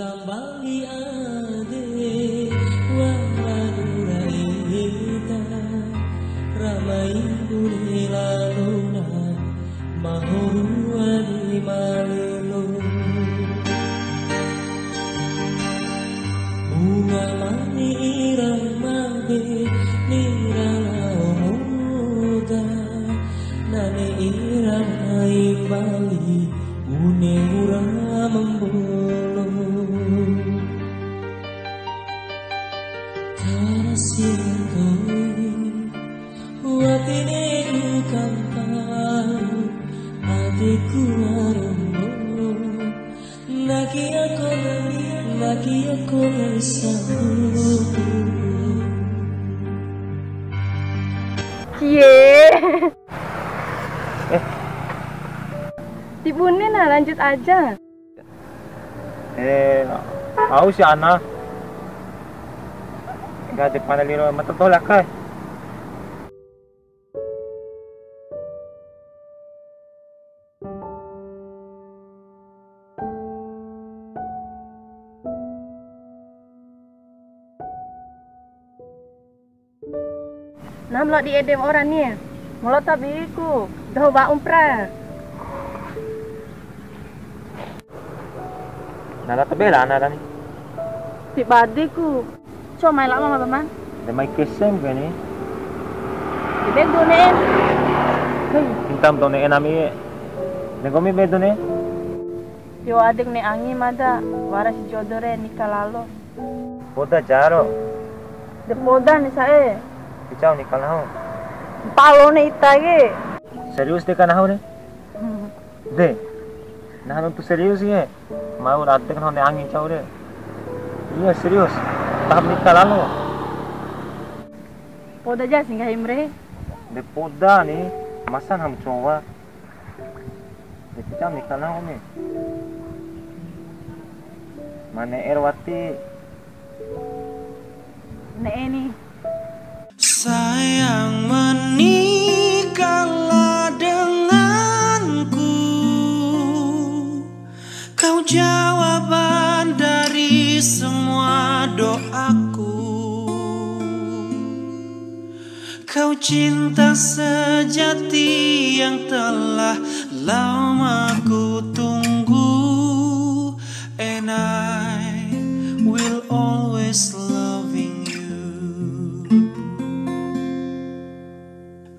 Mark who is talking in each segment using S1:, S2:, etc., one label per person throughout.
S1: tambangi ade waladura ita ramai uri laluna mahuru ali malelo bunga mani irang mabe nirala muda nane irang bali une ura membolo tarasientoi watine ukamparu adikku arumbo naki aku bersama
S2: cie Tibunin nah, lanjut aja.
S3: Aku si Ana. Enggak di paneliro matutulak ka.
S2: Nam lo di edem orang nih. Mulo tabiku, dah ba umpra.
S3: Nala tabela na rin.
S2: Ti badiku. So may lama teman.
S3: Ada may kesem gani.
S2: Ibig doon
S3: Hintam to ne enami. Negomi bedo ne.
S2: Yo adik ne angi mada. Waras jodore nikalalo.
S3: Poda jaro.
S2: De poda ni sae.
S3: Kicau nikal naho.
S2: Palo ne itage.
S3: Serius de ka naho ne? De. Nahan tu serius ye. Mau ratte kan hone angin caure. Iya serius. Tahap nikah lalu.
S2: Poda aja singgah imre.
S3: De poda nih masan ham coba. De kita nikah lalu nih. Mane erwati.
S2: Ne ini.
S1: Sayang menikahlah denganku. Kau jawaban dari semua doaku. Kau cinta sejati yang telah lama ku tunggu. And I will always loving you.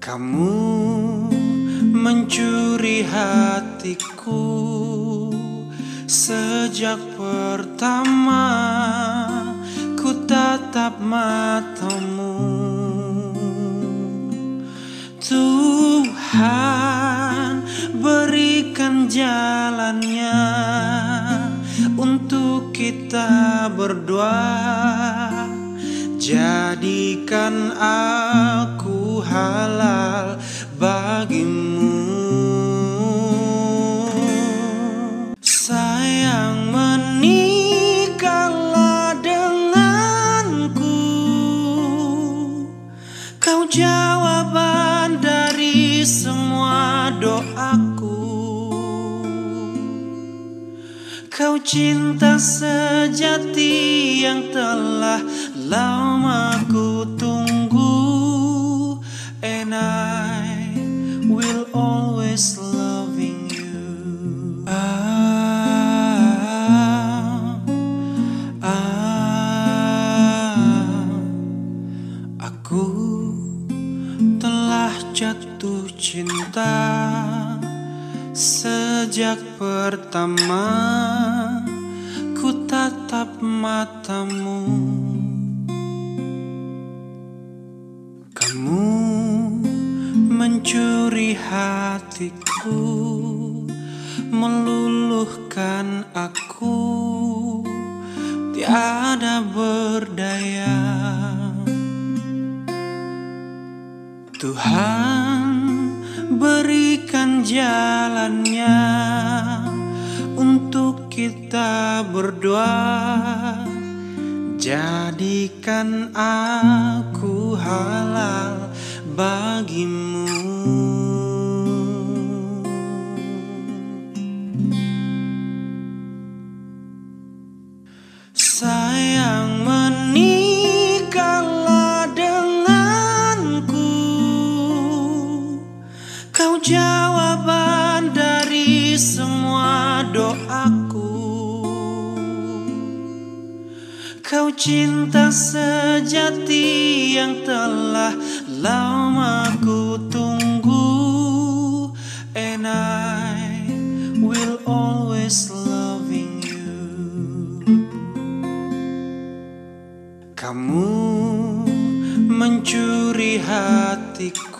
S1: Kamu mencuri hatiku. Sejak pertama ku tatap matamu. Tuhan berikan jalannya untuk kita berdua. Jadikan aku halal bagimu. Sayang menikahlah denganku. Kau jawaban dari semua doaku. Kau cinta sejati yang telah lama ku tunggu. And I will always loving you. Aku telah jatuh cinta sejak pertama ku tatap matamu. Kamu mencuri hatiku, meluluhkan aku, tiada berdaya. Tuhan berikan jalannya untuk kita berdua. Jadikan aku halal bagimu. Kau cinta sejati yang telah lama ku tunggu, and I will always loving you. Kamu mencuri hatiku,